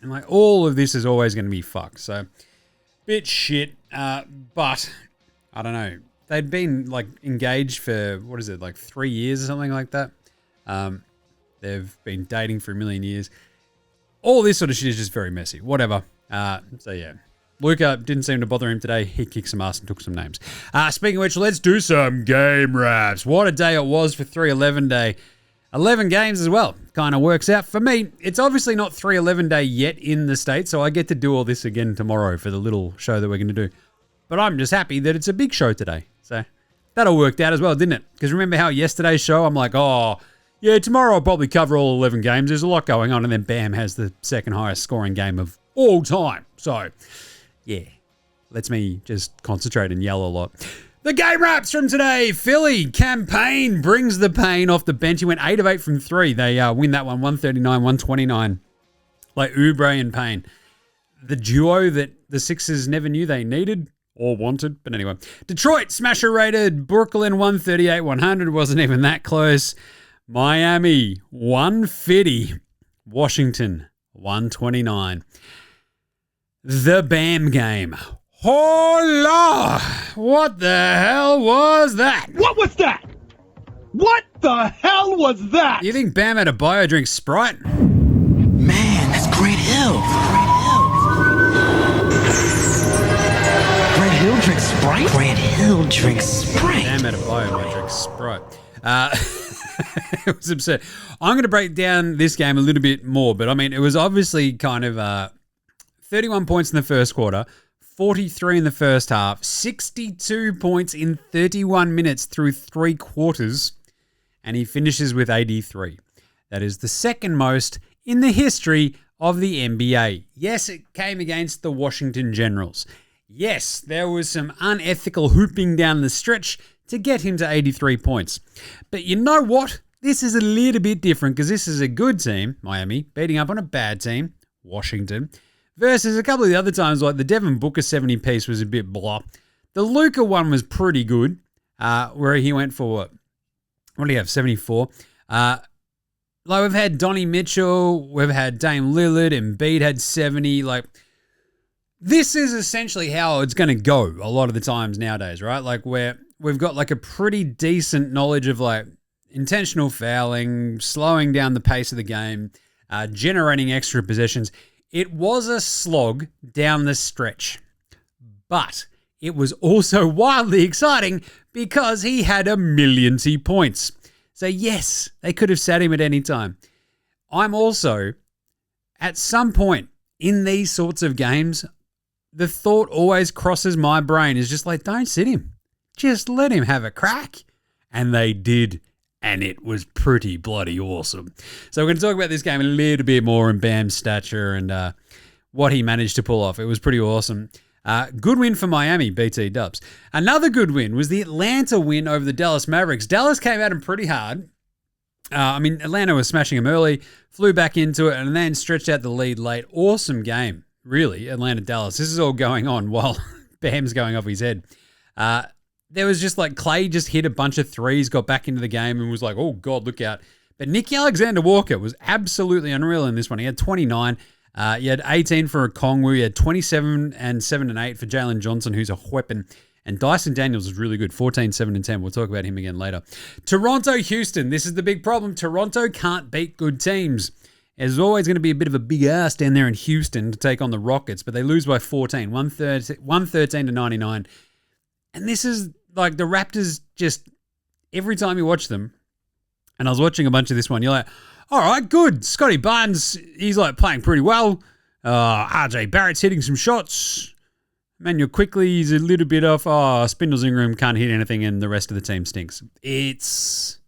And like all of this is always going to be fucked. So, bit shit. But I don't know. They'd been like engaged for, what is it, like 3 years or something like that. They've been dating for a million years. All this sort of shit is just very messy. Whatever. So yeah. Luka didn't seem to bother him today. He kicked some ass and took some names. Speaking of which, let's do some game wraps. What a day it was for 3-11 day. 11 games as well. Kind of works out. For me, it's obviously not 3-11 day yet in the States, so I get to do all this again tomorrow for the little show that we're going to do. But I'm just happy that it's a big show today. So that all worked out as well, didn't it? Because remember how yesterday's show, I'm like, oh, yeah, tomorrow I'll probably cover all 11 games. There's a lot going on. And then Bam has the second highest scoring game of all time. So, yeah, lets me just concentrate and yell a lot. The game wraps from today. Philly campaign brings the pain off the bench. He went 8 of 8 from 3. They win that one, 139-129. Like Oubre and Payne. The duo that the Sixers never knew they needed or wanted. But anyway, Detroit smasher rated Brooklyn 138-100. Wasn't even that close. Miami 150. Washington 129. The Bam game. Hola! What the hell was that? What was that? What the hell was that? You think Bam Adebayo drinks Sprite? Man, that's Grant Hill. Grant Hill drinks Sprite? Grant Hill drinks Sprite. Bam Adebayo might drink Sprite. It was absurd. I'm going to break down this game a little bit more, but I mean, it was obviously kind of 31 points in the first quarter, 43 in the first half, 62 points in 31 minutes through 3 quarters, and he finishes with 83. That is the second most in the history of the NBA. Yes, it came against the Washington Generals. Yes, there was some unethical hooping down the stretch to get him to 83 points. But you know what? This is a little bit different because this is a good team, Miami, beating up on a bad team, Washington, versus a couple of the other times, like the Devin Booker 70 piece was a bit blah. The Luka one was pretty good, where he went for, what do you have, 74? Like we've had Donnie Mitchell, we've had Dame Lillard, Embiid had 70. Like, this is essentially how it's going to go a lot of the times nowadays, right? Like where we've got like a pretty decent knowledge of like intentional fouling, slowing down the pace of the game, generating extra possessions. It was a slog down the stretch, but it was also wildly exciting because he had 1,000,000 points. So yes, they could have sat him at any time. I'm also, at some point in these sorts of games, the thought always crosses my brain is just like, don't sit him. Just let him have a crack. And they did. And it was pretty bloody awesome. So we're going to talk about this game a little bit more in Bam's stature and what he managed to pull off. It was pretty awesome. Good win for Miami, BT Dubs. Another good win was the Atlanta win over the Dallas Mavericks. Dallas came at him pretty hard. Atlanta was smashing him early, flew back into it, and then stretched out the lead late. Awesome game, really, Atlanta-Dallas. This is all going on while Bam's going off his head. There was just like Clay just hit a bunch of threes, got back into the game and was like, oh, God, look out. But Nicky Alexander-Walker was absolutely unreal in this one. He had 29. He had 18 for Okongwu. He had 27 and 7 and 8 for Jalen Johnson, who's a weapon. And Dyson Daniels is really good, 14, 7 and 10. We'll talk about him again later. Toronto-Houston. This is the big problem. Toronto can't beat good teams. There's always going to be a bit of a big ass down there in Houston to take on the Rockets, but they lose by 14, 113 to 99. And this is like the Raptors just, every time you watch them, and I was watching a bunch of this one, you're like, all right, good. Scotty Barnes, he's like playing pretty well. RJ Barrett's hitting some shots. Manuel quickly, he's a little bit off. Spindles Ingram can't hit anything and the rest of the team stinks. It's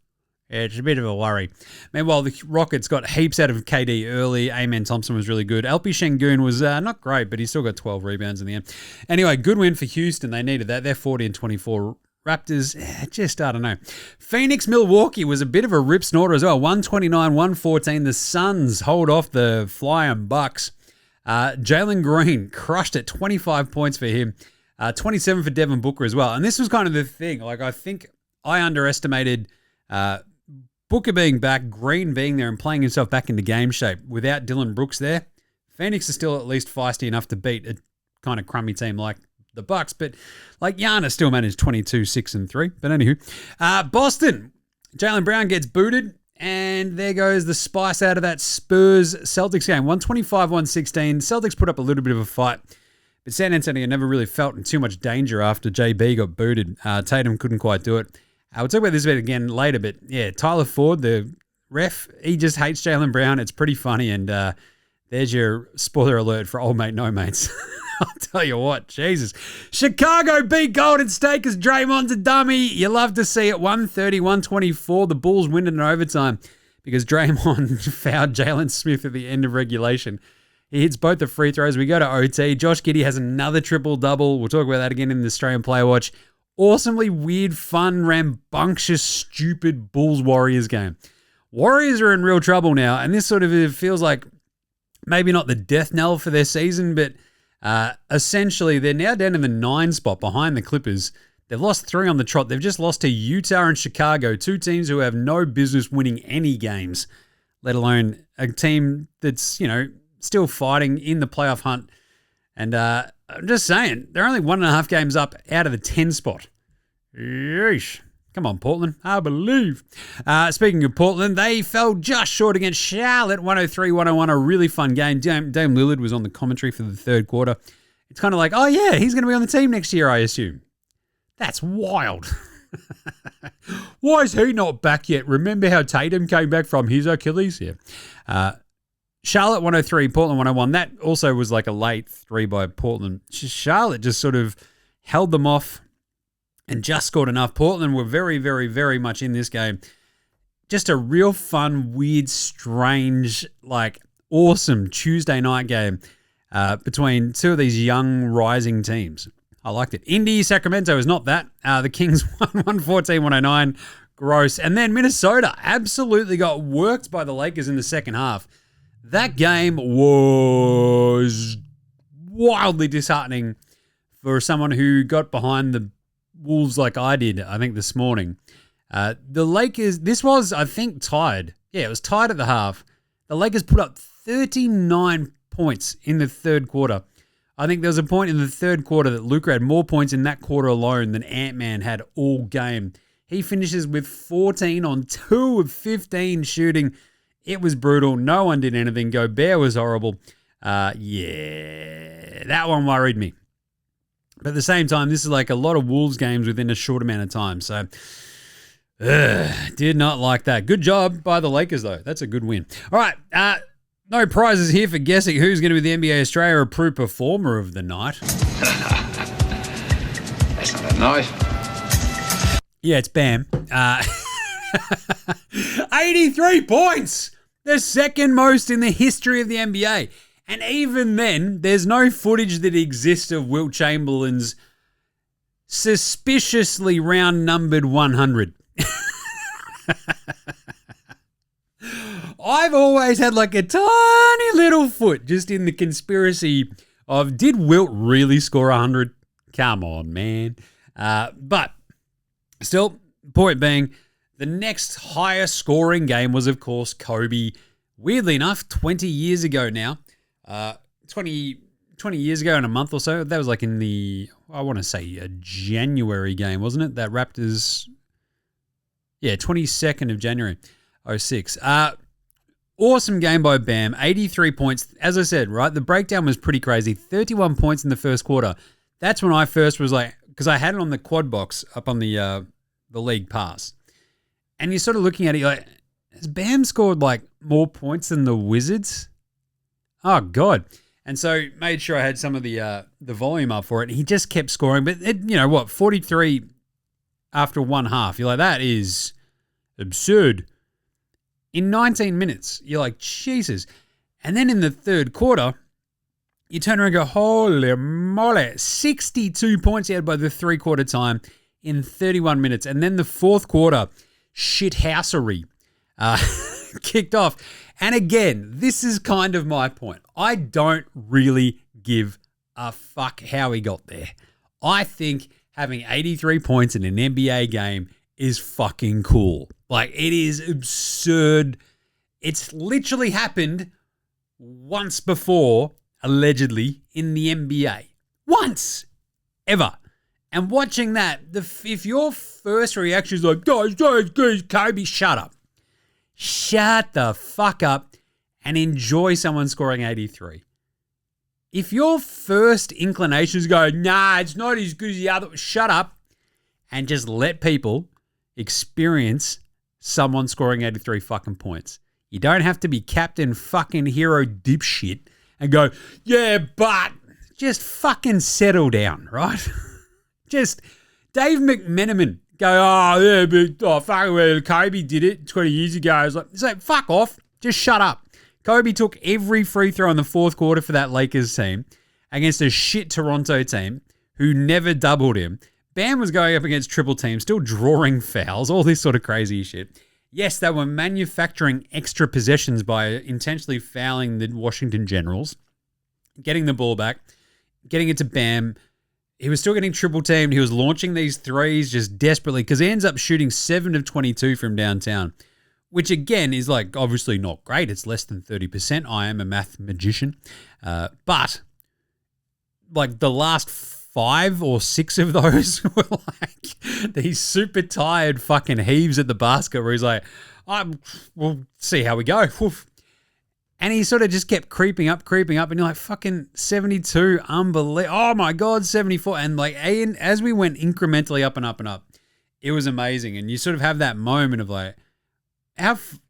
a bit of a worry. Meanwhile, the Rockets got heaps out of KD early. Amen Thompson was really good. LP Şengün was not great, but he still got 12 rebounds in the end. Anyway, good win for Houston. They needed that. They're 40 and 24. Raptors, just, I don't know. Phoenix, Milwaukee was a bit of a rip snorter as well. 129-114. The Suns hold off the Flying Bucks. Jalen Green crushed it. 25 points for him. 27 for Devin Booker as well. And this was kind of the thing. Like, I think I underestimated Booker being back, Green being there and playing himself back into game shape. Without Dylan Brooks there, Phoenix is still at least feisty enough to beat a kind of crummy team like the Bucks, but like Giannis still managed 22, 6, and 3. But anywho, Boston, Jaylen Brown gets booted, and there goes the spice out of that Spurs Celtics game. 125-116. Celtics put up a little bit of a fight, but San Antonio never really felt in too much danger after JB got booted. Tatum couldn't quite do it. We'll talk about this a bit again later, but yeah, Tyler Ford, the ref, he just hates Jaylen Brown. It's pretty funny, and there's your spoiler alert for old mate, no mates. I'll tell you what, Jesus. Chicago beat Golden State because Draymond's a dummy. You love to see it. 130-124. The Bulls win in overtime because Draymond fouled Jalen Smith at the end of regulation. He hits both the free throws. We go to OT. Josh Giddey has another triple-double. We'll talk about that again in the Australian Player Watch. Awesomely weird, fun, rambunctious, stupid Bulls-Warriors game. Warriors are in real trouble now, and this sort of feels like maybe not the death knell for their season, but essentially they're now down in the 9 spot behind the Clippers. They've lost 3 on the trot. They've just lost to Utah and Chicago, 2 teams who have no business winning any games, let alone a team that's, still fighting in the playoff hunt. And I'm just saying, they're only 1.5 games up out of the 10 spot. Yeesh. Come on, Portland. I believe. Speaking of Portland, they fell just short against Charlotte, 103-101, a really fun game. Dame Lillard was on the commentary for the third quarter. It's kind of like, oh yeah, he's going to be on the team next year, I assume. That's wild. Why is he not back yet? Remember how Tatum came back from his Achilles? Yeah. Charlotte 103, Portland 101. That also was like a late 3 by Portland. Charlotte just sort of held them off and just scored enough. Portland were very, very, very much in this game. Just a real fun, weird, strange, awesome Tuesday night game between 2 of these young, rising teams. I liked it. Indy, Sacramento is not that. The Kings won 114-109. Gross. And then Minnesota absolutely got worked by the Lakers in the second half. That game was wildly disheartening for someone who got behind the Wolves like I did, I think, this morning. The Lakers, this was, I think, tied. Yeah, it was tied at the half. The Lakers put up 39 points in the third quarter. I think there was a point in the third quarter that Luka had more points in that quarter alone than Ant-Man had all game. He finishes with 14 on 2 of 15 shooting. It was brutal. No one did anything. Gobert was horrible. Yeah, that one worried me. But at the same time, this is like a lot of Wolves games within a short amount of time. So, did not like that. Good job by the Lakers, though. That's a good win. All right, no prizes here for guessing who's going to be the NBA Straya Approved Performer of the night. That's not a knife. Yeah, it's Bam. 83 points! The second most in the history of the NBA. And even then, there's no footage that exists of Wilt Chamberlain's suspiciously round-numbered 100. I've always had like a tiny little foot just in the conspiracy of, did Wilt really score 100? Come on, man. But still, point being, the next highest scoring game was, of course, Kobe. Weirdly enough, 20 years ago now. 20 years ago in a month or so. That was like in the, I want to say, a January game, wasn't it? That Raptors, 22nd of January, 06. Awesome game by Bam. 83 points. As I said, right, the breakdown was pretty crazy. 31 points in the first quarter. That's when I first was like, because I had it on the quad box up on the league pass. And you're sort of looking at it, you're like, has Bam scored like more points than the Wizards? Oh, God. And so made sure I had some of the volume up for it. He just kept scoring. But, 43 after one half. You're like, that is absurd. In 19 minutes, you're like, Jesus. And then in the third quarter, you turn around and go, holy moly. 62 points he had by the three-quarter time in 31 minutes. And then the fourth quarter, shithousery kicked off. And again, this is kind of my point. I don't really give a fuck how he got there. I think having 83 points in an NBA game is fucking cool. Like, it is absurd. It's literally happened once before, allegedly, in the NBA. Once. Ever. And watching that, if your first reaction is like, guys, Kobe, shut up. Shut the fuck up and enjoy someone scoring 83. If your first inclinations go, nah, it's not as good as the other, shut up and just let people experience someone scoring 83 fucking points. You don't have to be captain fucking hero dipshit and go, yeah, but just fucking settle down, right? Just Dave McMenamin go, oh, yeah, but fuck, well, Kobe did it 20 years ago. I was like, fuck off. Just shut up. Kobe took every free throw in the fourth quarter for that Lakers team against a shit Toronto team who never doubled him. Bam was going up against triple teams, still drawing fouls, all this sort of crazy shit. Yes, they were manufacturing extra possessions by intentionally fouling the Washington Generals, getting the ball back, getting it to Bam. He was still getting triple teamed. He was launching these threes just desperately because he ends up shooting 7 of 22 from downtown, which again is like obviously not great. It's less than 30%. I am a math magician. But like the last 5 or 6 of those were like these super tired fucking heaves at the basket where he's like, we'll see how we go. Woof. And he sort of just kept creeping up, and you're like, fucking 72, unbelievable. Oh my God, 74. And like, as we went incrementally up and up and up, it was amazing. And you sort of have that moment of like,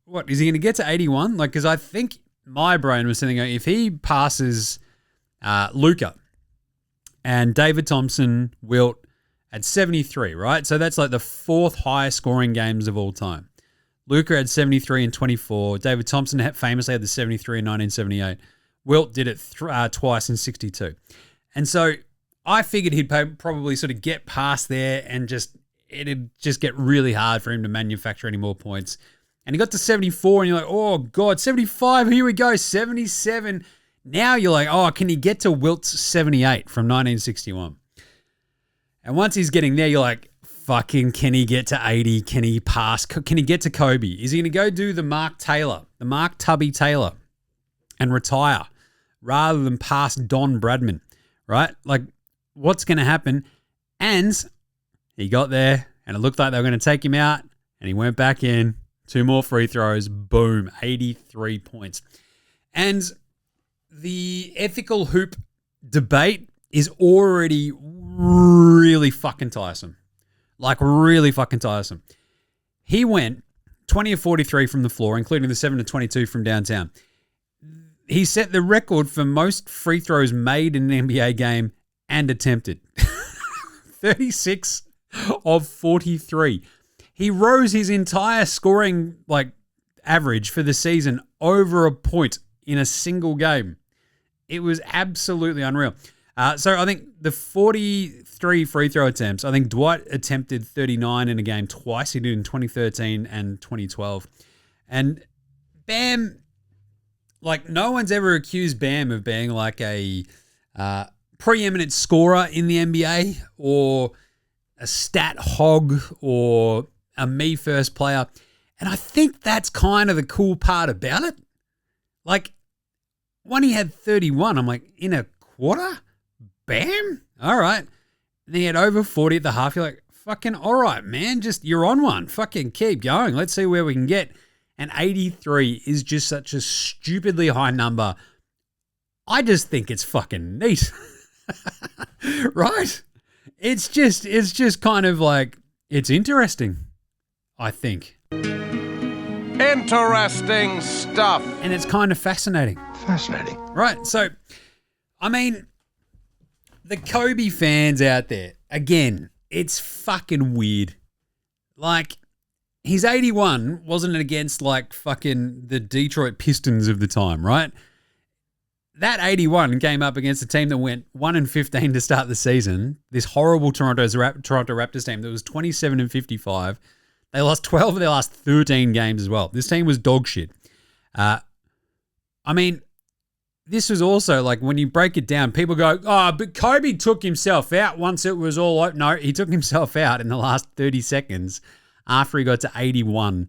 what, is he going to get to 81? Like, because I think my brain was thinking, if he passes Luka and David Thompson, Wilt at 73, right? So that's like the 4th highest scoring games of all time. Luka had 73 and 24. David Thompson famously had the 73 in 1978. Wilt did it twice in 62. And so I figured he'd probably sort of get past there and it'd just get really hard for him to manufacture any more points. And he got to 74 and you're like, oh God, 75, here we go, 77. Now you're like, oh, can he get to Wilt's 78 from 1961? And once he's getting there, you're like, fucking, can he get to 80? Can he pass? Can he get to Kobe? Is he going to go do the Mark Tubby Taylor and retire rather than pass Don Bradman, right? Like, what's going to happen? And he got there and it looked like they were going to take him out and he went back in, 2 more free throws, boom, 83 points. And the ethical hoop debate is already really fucking tiresome. Like, really fucking tiresome. He went 20 of 43 from the floor, including the 7 of 22 from downtown. He set the record for most free throws made in an NBA game and attempted. 36 of 43. He rose his entire scoring average for the season over a point in a single game. It was absolutely unreal. So I think the 43 free throw attempts, I think Dwight attempted 39 in a game twice. He did in 2013 and 2012. And Bam, no one's ever accused Bam of being like a preeminent scorer in the NBA or a stat hog or a me first player. And I think that's kind of the cool part about it. When he had 31, I'm like, in a quarter? Bam. All right. And then he had over 40 at the half. You're like, fucking all right, man. Just you're on one. Fucking keep going. Let's see where we can get. And 83 is just such a stupidly high number. I just think it's fucking neat. Right? It's just kind of like, it's interesting, I think. Interesting stuff. And it's kind of fascinating. Fascinating. Right. So, I mean, the Kobe fans out there, again, it's fucking weird. His 81 wasn't against fucking the Detroit Pistons of the time, right? That 81 came up against a team that went 1-15 to start the season. This horrible Toronto Raptors team that was 27-55. They lost 12 of their last 13 games as well. This team was dog shit. I mean, this was also when you break it down, people go, oh, but Kobe took himself out once it was all over. No, he took himself out in the last 30 seconds after he got to 81.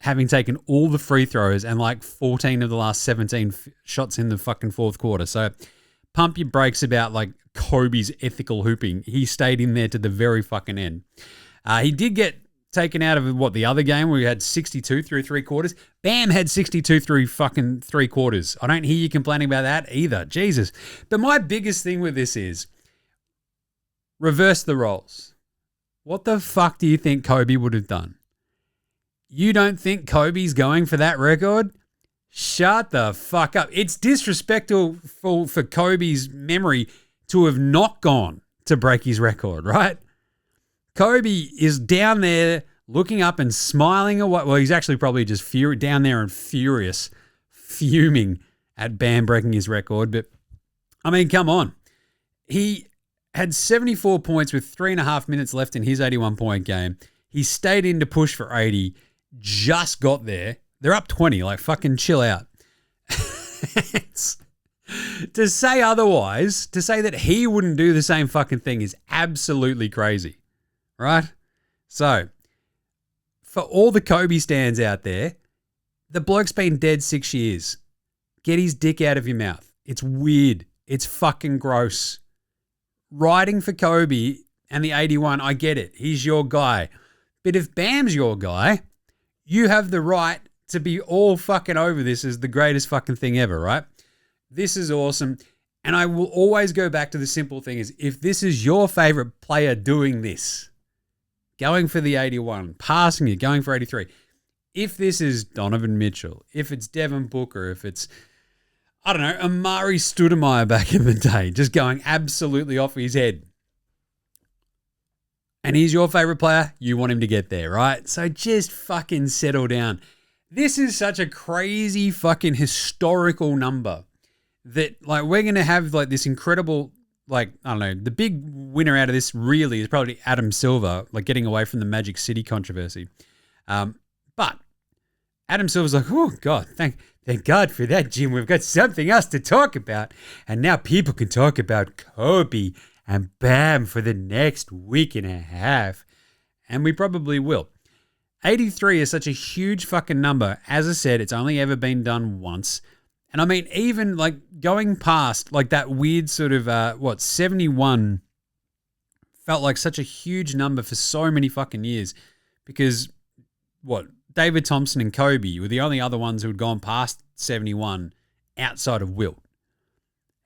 having taken all the free throws and like 14 of the last 17 shots in the fucking fourth quarter. So pump your brakes about like Kobe's ethical hooping. He stayed in there to the very fucking end. He did get taken out of the other game where we had 62 through three quarters. Bam had 62 through fucking three quarters. I don't hear you complaining about that either. Jesus. But my biggest thing with this is reverse the roles. What the fuck do you think Kobe would have done? You don't think Kobe's going for that record? Shut the fuck up. It's disrespectful for Kobe's memory to have not gone to break his record, right? Kobe is down there looking up and smiling away. Well, he's actually probably just down there and furious, fuming at Bam breaking his record. But, I mean, come on. He had 74 points with 3.5 minutes left in his 81-point game. He stayed in to push for 80, just got there. They're up 20, like fucking chill out. To say otherwise, to say that he wouldn't do the same fucking thing is absolutely crazy. Right? So, for all the Kobe stands out there, the bloke's been dead 6 years. Get his dick out of your mouth. It's weird. It's fucking gross. Riding for Kobe and the 81, I get it. He's your guy. But if Bam's your guy, you have the right to be all fucking over this as the greatest fucking thing ever, right? This is awesome. And I will always go back to the simple thing is if this is your favorite player doing this, going for the 81, passing it, going for 83. If this is Donovan Mitchell, if it's Devin Booker, if it's, I don't know, Amari Stoudemire back in the day, just going absolutely off his head, and he's your favorite player, you want him to get there, right? So just fucking settle down. This is such a crazy fucking historical number that like we're going to have like this incredible, like, I don't know, the big winner out of this really is probably Adam Silver, like getting away from the Magic City controversy. But Adam Silver's like, oh, God, thank God for that, Jim. We've got something else to talk about. And now people can talk about Kobe and Bam for the next week and a half. And we probably will. 83 is such a huge fucking number. As I said, it's only ever been done once. And I mean, even like going past like that weird sort of, 71 felt like such a huge number for so many fucking years because David Thompson and Kobe were the only other ones who had gone past 71 outside of Wilt.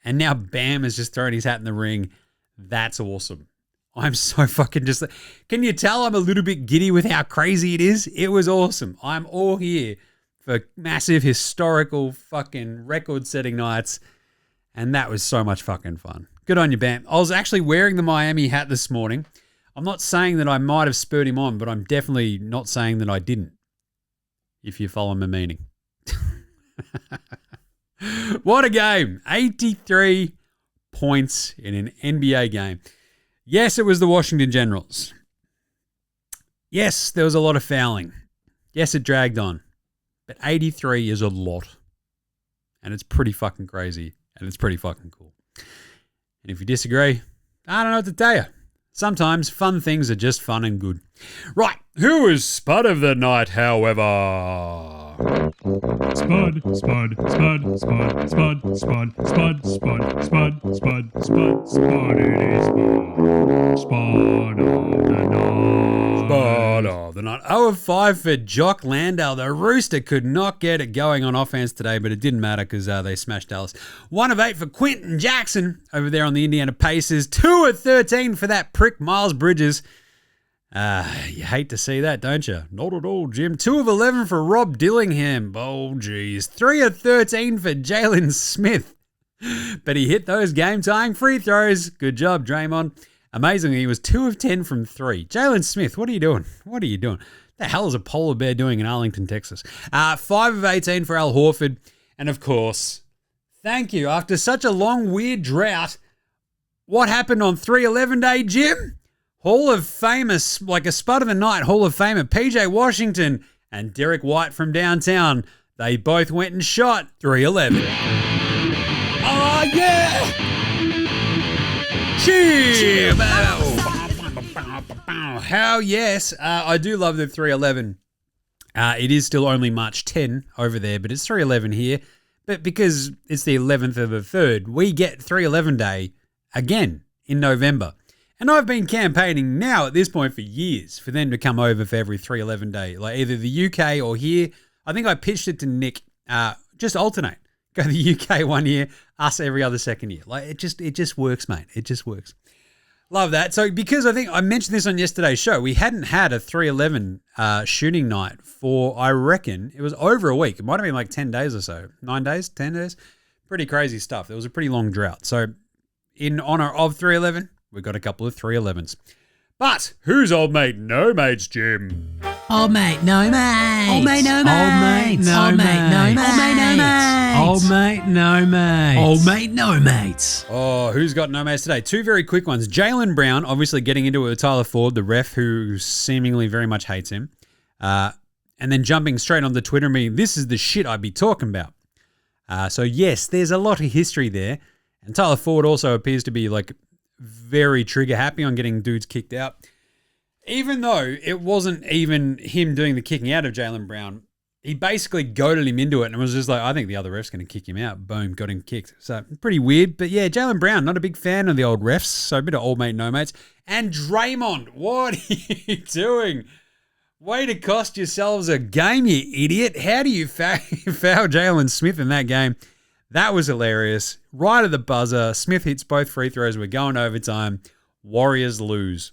And now Bam has just thrown his hat in the ring. That's awesome. I'm so fucking just, can you tell I'm a little bit giddy with how crazy it is? It was awesome. I'm all here for massive historical fucking record-setting nights, and that was so much fucking fun. Good on you, Bam. I was actually wearing the Miami hat this morning. I'm not saying that I might have spurred him on, but I'm definitely not saying that I didn't, if you follow my meaning. What a game. 83 points in an NBA game. Yes, it was the Washington Generals. Yes, there was a lot of fouling. Yes, it dragged on. But 83 is a lot. And it's pretty fucking crazy. And it's pretty fucking cool. And if you disagree, I don't know what to tell you. Sometimes fun things are just fun and good. Right, who is Spud of the night, however? Spud, Spud, Spud, Spud, Spud, Spud, Spud, Spud, Spud, Spud, Spud, Spud, it is Spud of the night. Spud of the night. 0 of 5 for Jock Landale. The Rooster could not get it going on offense today, but it didn't matter because they smashed Dallas. 1 of 8 for Quentin Jackson over there on the Indiana Pacers. 2 of 13 for that prick Miles Bridges. You hate to see that, don't you? Not at all, Jim. 2 of 11 for Rob Dillingham. Oh, geez. 3 of 13 for Jalen Smith. But he hit those game-tying free throws. Good job, Draymond. Amazingly, he was 2 of 10 from 3. Jalen Smith, what are you doing? What are you doing? What the hell is a polar bear doing in Arlington, Texas? 5 of 18 for Al Horford. And, of course, thank you. After such a long, weird drought, what happened on 3/11 Day, Jim? Hall of Famous, like a Spud of the Night Hall of Famer, PJ Washington and Derek White from downtown. They both went and shot 3/11. Oh, yeah! Cheer! How yes. I do love the 3/11 It is still only March 10 over there, but it's 3/11 here. But because it's the 11th of the 3rd, we get 3/11 Day again in November. And I've been campaigning now at this point for years for them to come over for every 3/11 Day, like either the UK or here. I think I pitched it to Nick, just alternate. Go to the UK one year, us every other second year. Like it just works, mate. It just works. Love that. So because I think I mentioned this on yesterday's show, we hadn't had a 3/11 shooting night for, I reckon, it was over a week. It might have been like 10 days or so. 9 days, 10 days. Pretty crazy stuff. There was a pretty long drought. So in honor of 3/11, we've got a couple of 3/11s. But who's old mate no mates, Jim? Old mate, no mates. Old mate, no mates. Old mate, no mates. Old mate, no mates. Old mate, no mates. Oh, who's got no mates today? Two very quick ones. Jaylen Brown, obviously getting into it with Tyler Ford, the ref, who seemingly very much hates him. And then jumping straight on the Twitter me, this is the shit I'd be talking about. So yes, there's a lot of history there. And Tyler Ford also appears to be like very trigger happy on getting dudes kicked out. Even though it wasn't even him doing the kicking out of Jaylen Brown, he basically goaded him into it and was just like, I think the other ref's going to kick him out. Boom, got him kicked. So pretty weird. But yeah, Jaylen Brown, not a big fan of the old refs. So a bit of old mate, no mates. And Draymond, what are you doing? Way to cost yourselves a game, you idiot. How do you foul Jalen Smith in that game? That was hilarious. Right at the buzzer, Smith hits both free throws. We're going overtime. Warriors lose.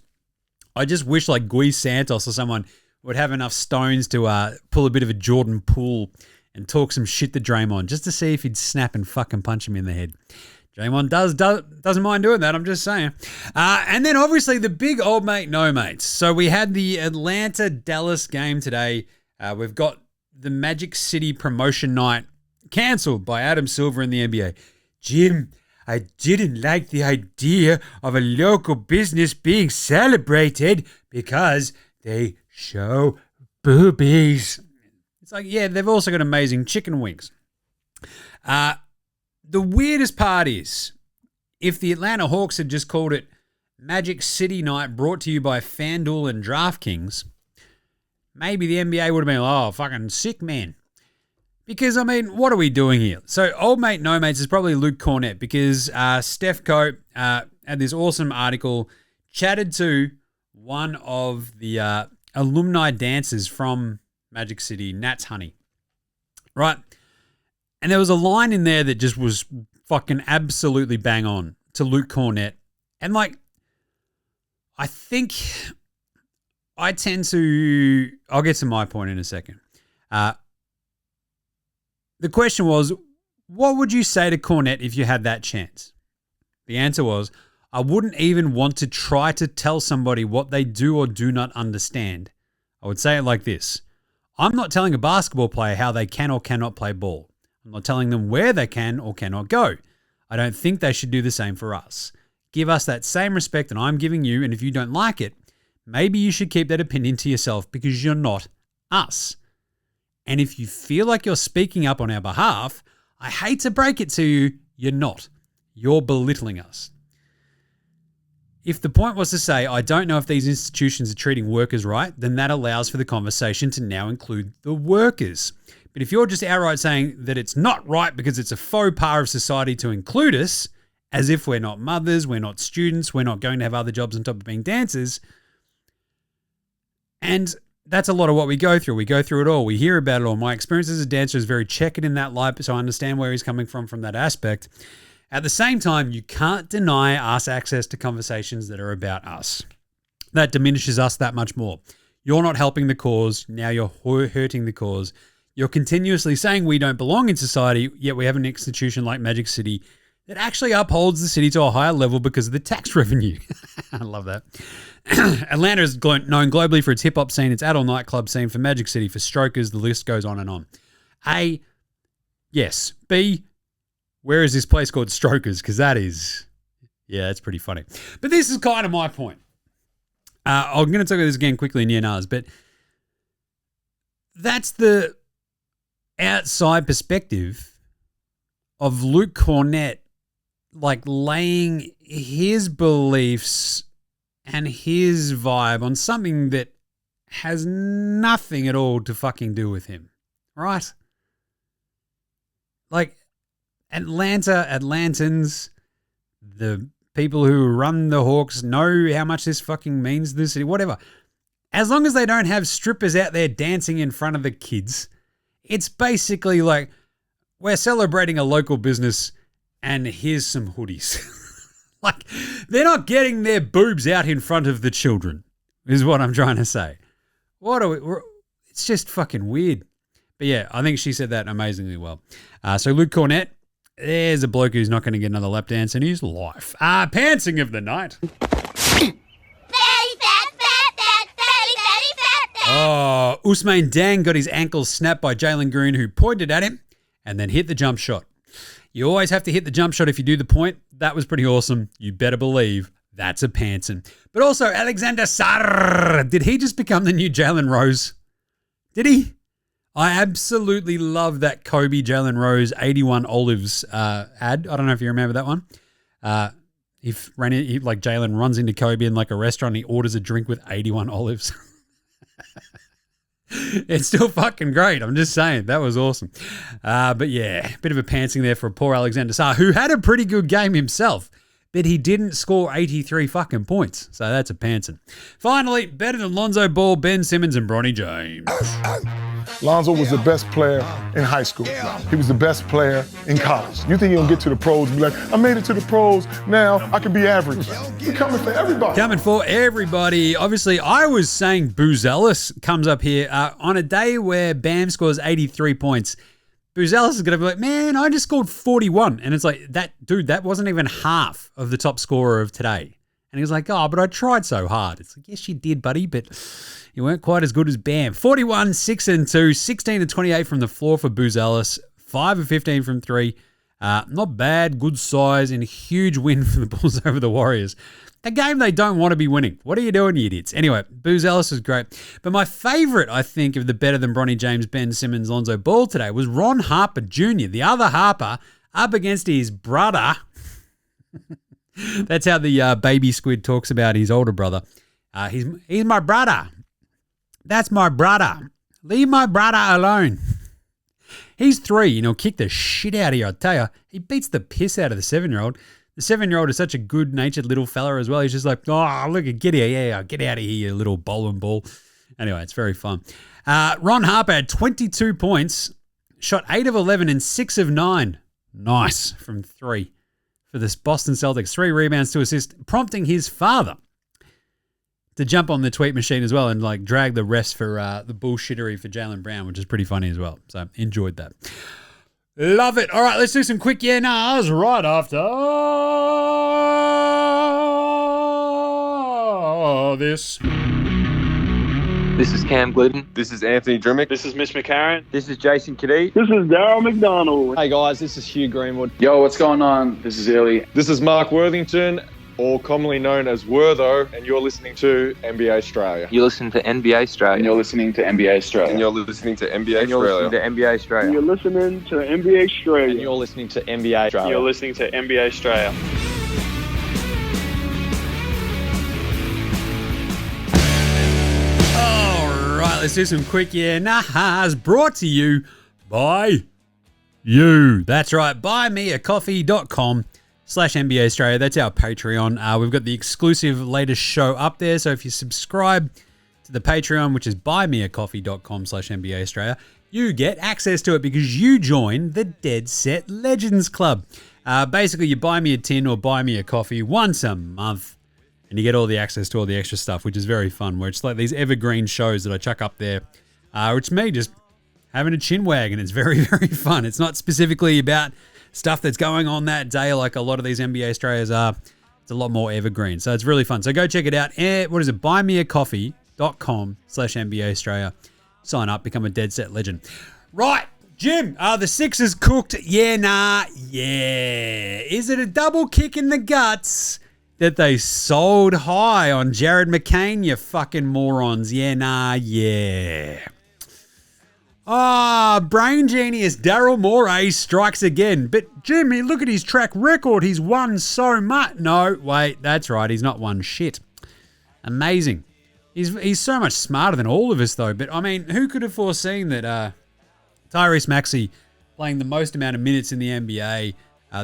I just wish like Gui Santos or someone would have enough stones to pull a bit of a Jordan Poole and talk some shit to Draymond just to see if he'd snap and fucking punch him in the head. Draymond doesn't mind doing that, I'm just saying. And then obviously the big old mate no mates. So we had the Atlanta-Dallas game today. We've got the Magic City promotion night cancelled by Adam Silver in the NBA. Jim, I didn't like the idea of a local business being celebrated because they show boobies. It's like, yeah, they've also got amazing chicken wings. The weirdest part is, if the Atlanta Hawks had just called it Magic City Night brought to you by FanDuel and DraftKings, maybe the NBA would have been like, oh, fucking sick, man. Because, I mean, what are we doing here? So, old mate, no mates is probably Luke Cornett because Steph Cope had this awesome article, chatted to one of the alumni dancers from Magic City, Nats Honey, right? And there was a line in there that just was fucking absolutely bang on to Luke Cornett. And, like, I think I tend to... I'll get to my point in a second. The question was, what would you say to Cornett if you had that chance? The answer was, I wouldn't even want to try to tell somebody what they do or do not understand. I would say it like this. I'm not telling a basketball player how they can or cannot play ball. I'm not telling them where they can or cannot go. I don't think they should do the same for us. Give us that same respect that I'm giving you, and if you don't like it, maybe you should keep that opinion to yourself because you're not us. And if you feel like you're speaking up on our behalf, I hate to break it to you, you're not. You're belittling us. If the point was to say, I don't know if these institutions are treating workers right, then that allows for the conversation to now include the workers. But if you're just outright saying that it's not right because it's a faux pas of society to include us, as if we're not mothers, we're not students, we're not going to have other jobs on top of being dancers, and that's a lot of what we go through. We go through it all. We hear about it all. My experience as a dancer is very checkered in that light, so I understand where he's coming from that aspect. At the same time, you can't deny us access to conversations that are about us. That diminishes us that much more. You're not helping the cause. Now you're hurting the cause. You're continuously saying we don't belong in society, yet we have an institution like Magic City that actually upholds the city to a higher level because of the tax revenue. I love that. Atlanta is known globally for its hip-hop scene, its adult nightclub scene, for Magic City, for strokers, the list goes on and on. A, yes. B, where is this place called Strokers? Because that's pretty funny. But this is kind of my point. I'm going to talk about this again quickly in ours, but that's the outside perspective of Luke Cornett, like laying his beliefs and his vibe on something that has nothing at all to fucking do with him, right? Like, Atlantans, the people who run the Hawks know how much this fucking means to the city, whatever. As long as they don't have strippers out there dancing in front of the kids, it's basically like, we're celebrating a local business and here's some hoodies. Like, they're not getting their boobs out in front of the children, is what I'm trying to say. It's just fucking weird. But yeah, I think she said that amazingly well. So Luke Cornett, there's a bloke who's not going to get another lap dance in his life. Pantsing of the night. Oh, Ousmane Deng got his ankle snapped by Jalen Green, who pointed at him and then hit the jump shot. You always have to hit the jump shot if you do the point. That was pretty awesome. You better believe that's a pantsing. But also, Alexander Sarr, did he just become the new Jalen Rose? Did he? I absolutely love that Kobe Jalen Rose 81 Olives ad. I don't know if you remember that one. Like Jalen runs into Kobe in like a restaurant and he orders a drink with 81 olives. It's still fucking great. I'm just saying. That was awesome. But yeah, bit of a pantsing there for poor Alexander Sarr, who had a pretty good game himself, but he didn't score 83 fucking points. So that's a pantsing. Finally, better than Lonzo Ball, Ben Simmons, and Bronny James. Lonzo was the best player in high school. He was the best player in college. You think he'll get to the pros and be like, I made it to the pros, now I can be average. He's coming for everybody. Coming for everybody. Obviously, I was saying Booz Ellis comes up here on a day where Bam scores 83 points. Booz Ellis is going to be like, man, I just scored 41. And it's like, that wasn't even half of the top scorer of today. And he was like, oh, but I tried so hard. It's like, yes, you did, buddy, but you weren't quite as good as Bam. 41, 6 and 2, 16 and 28 from the floor for Booz Ellis, 5 of 15 from 3. Not bad, good size, and a huge win for the Bulls over the Warriors. A game they don't want to be winning. What are you doing, you idiots? Anyway, Booz Ellis was great. But my favorite, I think, of the better than Bronny James, Ben Simmons, Lonzo Ball today was Ron Harper Jr., the other Harper, up against his brother. That's how the baby squid talks about his older brother. He's my brother. That's my brother. Leave my brother alone. He's 3 and he'll kick the shit out of you, I tell you. He beats the piss out of the 7-year-old. The 7-year-old is such a good-natured little fella as well. He's just like, oh, look, get here. Yeah, get out of here, you little bowling ball. Anyway, it's very fun. Ron Harper had 22 points, shot 8 of 11 and 6 of 9. Nice from 3 for the Boston Celtics. 3 rebounds, 2 assists, prompting his father to jump on the tweet machine as well and like drag the refs for the bullshittery for Jaylen Brown, which is pretty funny as well. So enjoyed that. Love it. All right, let's do some quick yeah-nahs right after this. This is Cam Glidden. This is Anthony Drimmick. This is Mitch McCarron. This is Jason Kadee. This is Darryl McDonald. Hey guys, this is Hugh Greenwood. Yo, what's going on? This is Illy. This is Mark Worthington, or commonly known as Wortho, and you're listening to NBA Straya. You're listening to NBA Straya. And you're listening to NBA Straya. And you're listening to NBA And you're listening to NBA Straya. And you're listening to NBA Straya. And you're listening to NBA Straya. You're listening to NBA Straya. All right, let's do some quick yeah-nahs brought to you by you. That's right, buymeacoffee.com/NBA Straya. That's our Patreon. We've got the exclusive latest show up there. So if you subscribe to the Patreon, which is buymeacoffee.com/NBA Straya, you get access to it because you join the Dead Set Legends Club. Basically, you buy me a tin or buy me a coffee once a month, and you get all the access to all the extra stuff, which is very fun, where it's like these evergreen shows that I chuck up there, which me just having a chin wag, and it's very, very fun. It's not specifically about stuff that's going on that day like a lot of these NBA Strayas are. It's a lot more evergreen, so it's really fun. So go check it out. What is it? buymeacoffee.com/NBA Straya. Sign up, become a Dead Set Legend. Right, Jim, the Sixers cooked. Yeah, nah, yeah. Is it a double kick in the guts that they sold high on Jared McCain, you fucking morons? Yeah, nah, yeah. Brain genius Daryl Morey strikes again. But Jimmy, look at his track record. He's won so much. No, wait, that's right. He's not won shit. Amazing. He's so much smarter than all of us, though. But, I mean, who could have foreseen that Tyrese Maxey playing the most amount of minutes in the NBA,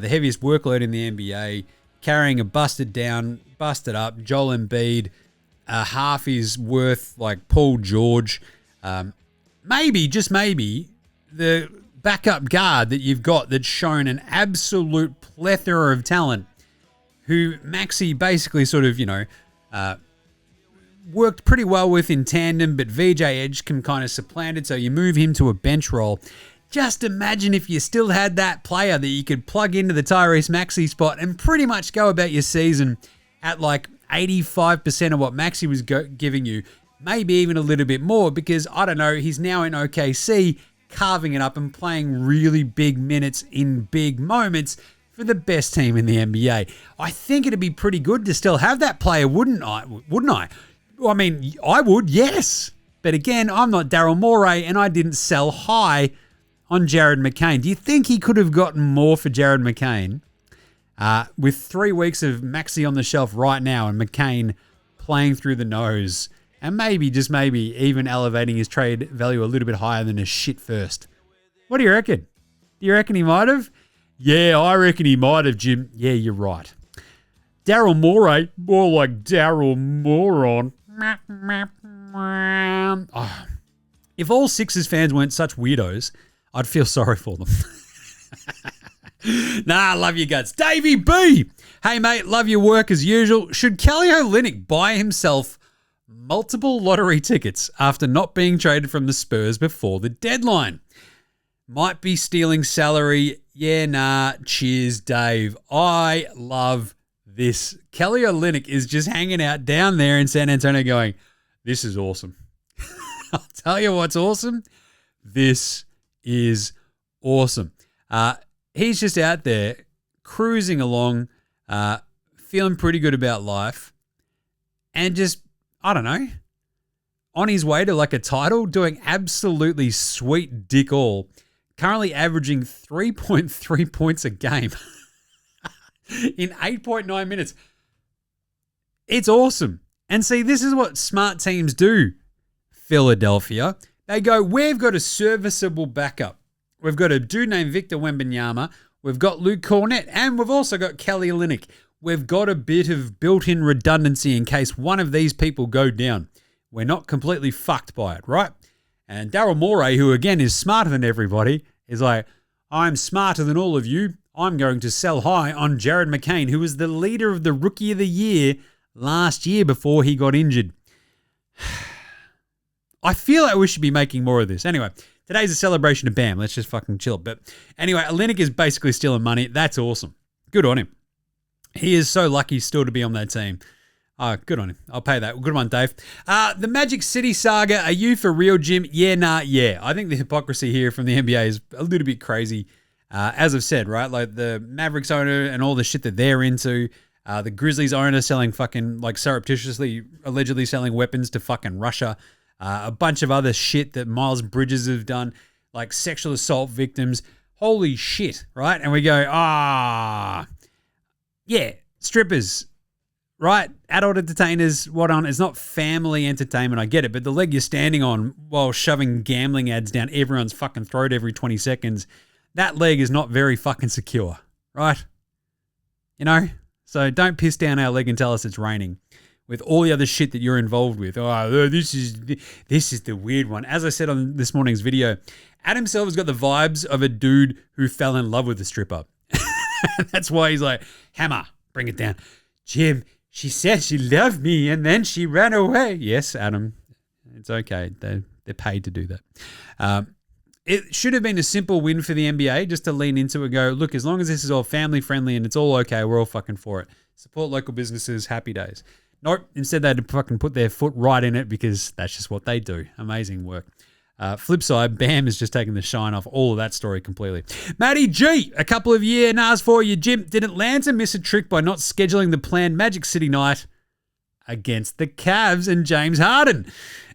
the heaviest workload in the NBA, carrying a busted up Joel Embiid, half his worth like Paul George. Maybe, just maybe, the backup guard that you've got that's shown an absolute plethora of talent, who Maxey basically sort of, worked pretty well with in tandem, but VJ Edge can kind of supplant it, so you move him to a bench role. Just imagine if you still had that player that you could plug into the Tyrese Maxey spot and pretty much go about your season at like 85% of what Maxey was giving you, maybe even a little bit more, because, I don't know, he's now in OKC, carving it up and playing really big minutes in big moments for the best team in the NBA. I think it'd be pretty good to still have that player, wouldn't I? I mean, I would, yes. But again, I'm not Daryl Morey, and I didn't sell high on Jared McCain. Do you think he could have gotten more for Jared McCain with 3 weeks of Maxey on the shelf right now and McCain playing through the nose and maybe, just maybe, even elevating his trade value a little bit higher than a shit first? What do you reckon? Do you reckon he might have? Yeah, I reckon he might have, Jim. Yeah, you're right. Daryl Morey, more like Daryl Moron. Oh, if all Sixers fans weren't such weirdos, I'd feel sorry for them. Nah, love your guts. Davey B. Hey, mate, love your work as usual. Should Kelly Olynyk buy himself multiple lottery tickets after not being traded from the Spurs before the deadline? Might be stealing salary. Yeah, nah. Cheers, Dave. I love this. Kelly Olynyk is just hanging out down there in San Antonio going, this is awesome. I'll tell you what's awesome. This is awesome. He's just out there cruising along, feeling pretty good about life, and just, I don't know, on his way to like a title, doing absolutely sweet dick all, currently averaging 3.3 points a game in 8.9 minutes. It's awesome. And see, this is what smart teams do, Philadelphia. They go, we've got a serviceable backup. We've got a dude named Victor Wembanyama. We've got Luke Cornett. And we've also got Kelly Olynyk. We've got a bit of built-in redundancy in case one of these people go down. We're not completely fucked by it, right? And Daryl Morey, who again is smarter than everybody, is like, I'm smarter than all of you. I'm going to sell high on Jared McCain, who was the leader of the Rookie of the Year last year before he got injured. I feel like we should be making more of this. Anyway, today's a celebration of Bam. Let's just fucking chill. But anyway, Olynyk is basically stealing money. That's awesome. Good on him. He is so lucky still to be on that team. Good on him. I'll pay that. Good one, Dave. The Magic City saga, are you for real, Jim? Yeah, nah, yeah. I think the hypocrisy here from the NBA is a little bit crazy. As I've said, right? Like the Mavericks owner and all the shit that they're into. The Grizzlies owner selling fucking, like surreptitiously, allegedly selling weapons to fucking Russia. A bunch of other shit that Miles Bridges have done, like sexual assault victims. Holy shit, right? And we go, yeah, strippers, right? Adult entertainers, what on? It's not family entertainment, I get it, but the leg you're standing on while shoving gambling ads down everyone's fucking throat every 20 seconds, that leg is not very fucking secure, right? You know? So don't piss down our leg and tell us it's raining with all the other shit that you're involved with. Oh, this is the weird one. As I said on this morning's video, Adam Silver's got the vibes of a dude who fell in love with a stripper. That's why he's like, Hammer, bring it down. Jim, she said she loved me and then she ran away. Yes, Adam, it's okay. They're paid to do that. It should have been a simple win for the NBA just to lean into it and go, look, as long as this is all family friendly and it's all okay, we're all fucking for it. Support local businesses, happy days. Nope, instead they had to fucking put their foot right in it because that's just what they do. Amazing work. Flip side, Bam is just taking the shine off all of that story completely. Matty G, a couple of year NAS for you, Jim. Did Atlanta miss a trick by not scheduling the planned Magic City night against the Cavs and James Harden?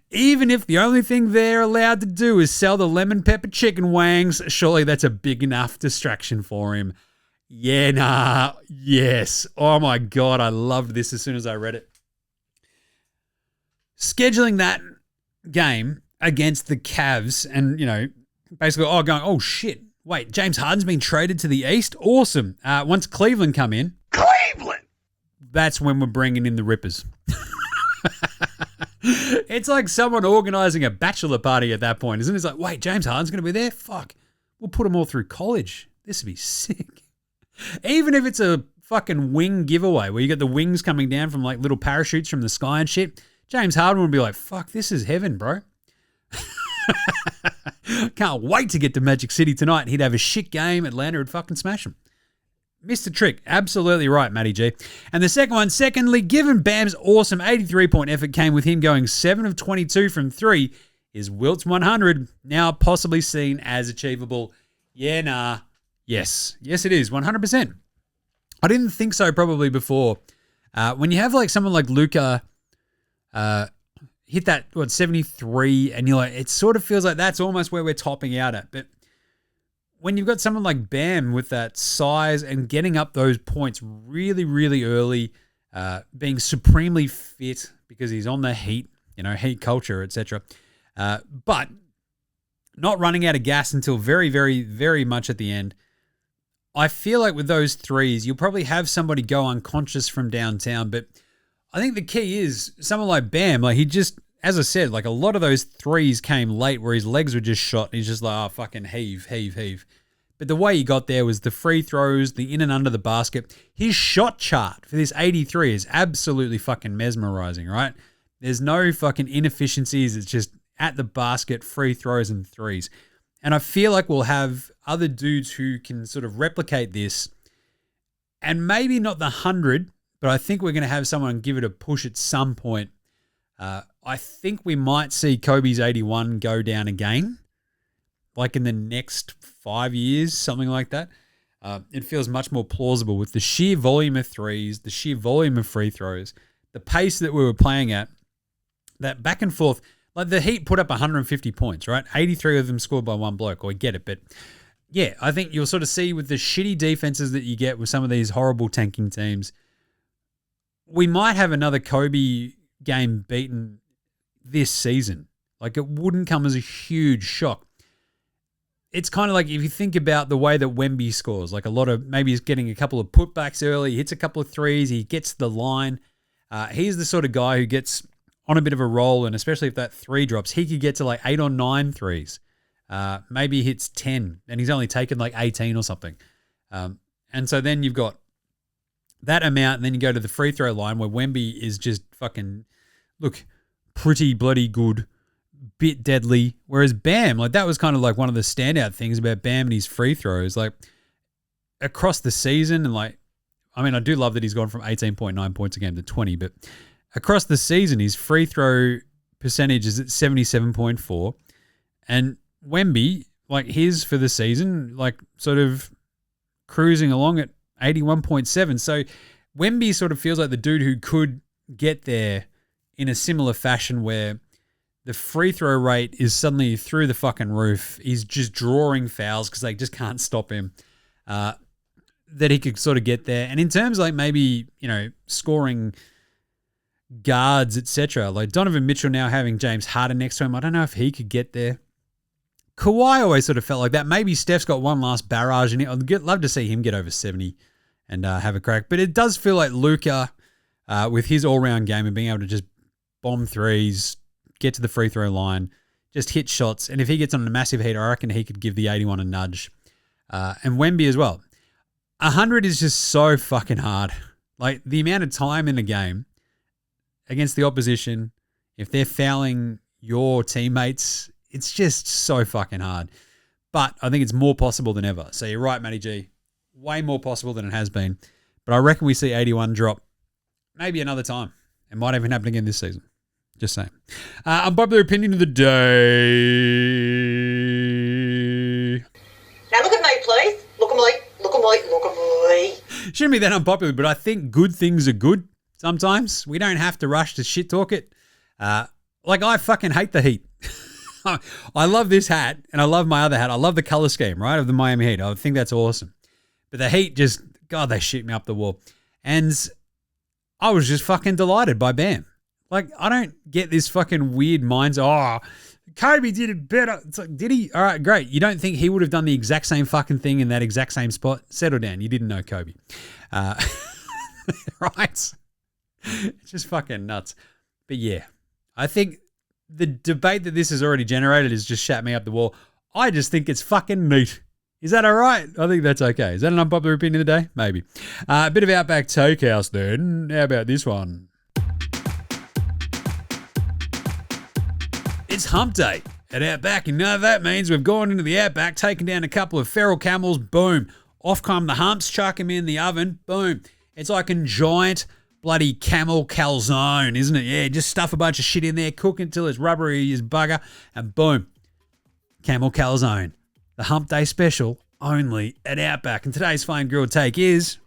Even if the only thing they're allowed to do is sell the lemon pepper chicken wangs, surely that's a big enough distraction for him. Yeah, nah, yes. Oh my God, I loved this as soon as I read it. scheduling that game against the Cavs and, basically going, oh, shit, wait, James Harden's been traded to the East? Awesome. Once Cleveland come in. Cleveland! That's when we're bringing in the Rippers. It's like someone organising a bachelor party at that point, isn't it? It's like, wait, James Harden's going to be there? Fuck. We'll put them all through college. This would be sick. Even if it's a fucking wing giveaway where you get the wings coming down from like little parachutes from the sky and shit, James Harden would be like, fuck, this is heaven, bro. Can't wait to get to Magic City tonight. He'd have a shit game. Atlanta would fucking smash him. Missed the trick. Absolutely right, Matty G. And the second one, secondly, given Bam's awesome 83-point effort came with him going 7 of 22 from 3, is Wilt's 100 now possibly seen as achievable? Yeah, nah. Yes. Yes, it is. 100%. I didn't think so probably before. When you have like someone like Luka hit that, 73, and you're like, it sort of feels like that's almost where we're topping out at. But when you've got someone like Bam with that size and getting up those points really, really early, being supremely fit because he's on the heat, heat culture, etc. But not running out of gas until very, very, very much at the end. I feel like with those threes, you'll probably have somebody go unconscious from downtown. But I think the key is someone like Bam, like he just, as I said, like a lot of those threes came late where his legs were just shot. And he's just like, oh, fucking heave, heave, heave. But the way he got there was the free throws, the in and under the basket. His shot chart for this 83 is absolutely fucking mesmerizing, right? There's no fucking inefficiencies. It's just at the basket, free throws and threes. And I feel like we'll have other dudes who can sort of replicate this. And maybe not the 100, but I think we're going to have someone give it a push at some point. I think we might see Kobe's 81 go down again, like in the next 5 years, something like that. It feels much more plausible with the sheer volume of threes, the sheer volume of free throws, the pace that we were playing at, that back and forth. Like the Heat put up 150 points, right? 83 of them scored by one bloke. I get it, but yeah, I think you'll sort of see with the shitty defenses that you get with some of these horrible tanking teams, we might have another Kobe game beaten this season. Like it wouldn't come as a huge shock. It's kind of like if you think about the way that Wemby scores, like a lot of, maybe he's getting a couple of putbacks early, he hits a couple of threes, he gets the line. He's the sort of guy who gets on a bit of a roll, and especially if that three drops, he could get to like 8 or 9 threes. Maybe he hits 10, and he's only taken like 18 or something. And so then you've got that amount, and then you go to the free throw line where Wemby is just fucking, look, pretty bloody good, bit deadly. Whereas Bam, like that was kind of like one of the standout things about Bam and his free throws, like across the season. And like, I mean, I do love that he's gone from 18.9 points a game to 20, but across the season, his free throw percentage is at 77.4. And Wemby, like his for the season, like sort of cruising along at 81.7. So Wemby sort of feels like the dude who could get there in a similar fashion where the free throw rate is suddenly through the fucking roof. He's just drawing fouls because they just can't stop him. That he could sort of get there. And in terms of like maybe, scoring guards, etc., like Donovan Mitchell now having James Harden next to him, I don't know if he could get there. Kawhi always sort of felt like that. Maybe Steph's got one last barrage in it. I'd love to see him get over 70 and have a crack. But it does feel like Luka, with his all-round game and being able to just bomb threes, get to the free throw line, just hit shots. And if he gets on a massive heat, I reckon he could give the 81 a nudge. And Wemby as well. 100 is just so fucking hard. Like the amount of time in the game against the opposition, if they're fouling your teammates, it's just so fucking hard. But I think it's more possible than ever. So you're right, Matty G. Way more possible than it has been. But I reckon we see 81 drop maybe another time. It might even happen again this season. Just saying. Unpopular opinion of the day. Now look at me, please. Look at me. Look at me. Look at me. Shouldn't be that unpopular, but I think good things are good sometimes. We don't have to rush to shit talk it. Like I fucking hate the Heat. I love this hat, and I love my other hat. I love the color scheme, right, of the Miami Heat. I think that's awesome. But the Heat just, God, they shoot me up the wall. And I was just fucking delighted by Bam. Like, I don't get this fucking weird minds. Oh, Kobe did it better. It's like, did he? All right, great. You don't think he would have done the exact same fucking thing in that exact same spot? Settle down. You didn't know Kobe. Right? It's just fucking nuts. But yeah, I think the debate that this has already generated has just shat me up the wall. I just think it's fucking neat. Is that all right? I think that's okay. Is that an unpopular opinion of the day? Maybe. A bit of Outback Takehouse then. How about this one? It's hump day at Outback. You know that means we've gone into the Outback, taken down a couple of feral camels. Boom. Off come the humps. Chuck them in the oven. Boom. It's like a giant bloody camel calzone, isn't it? Yeah, just stuff a bunch of shit in there, cook until it's rubbery as bugger, and boom. Camel calzone. The hump day special only at Outback. And today's fine grilled take is...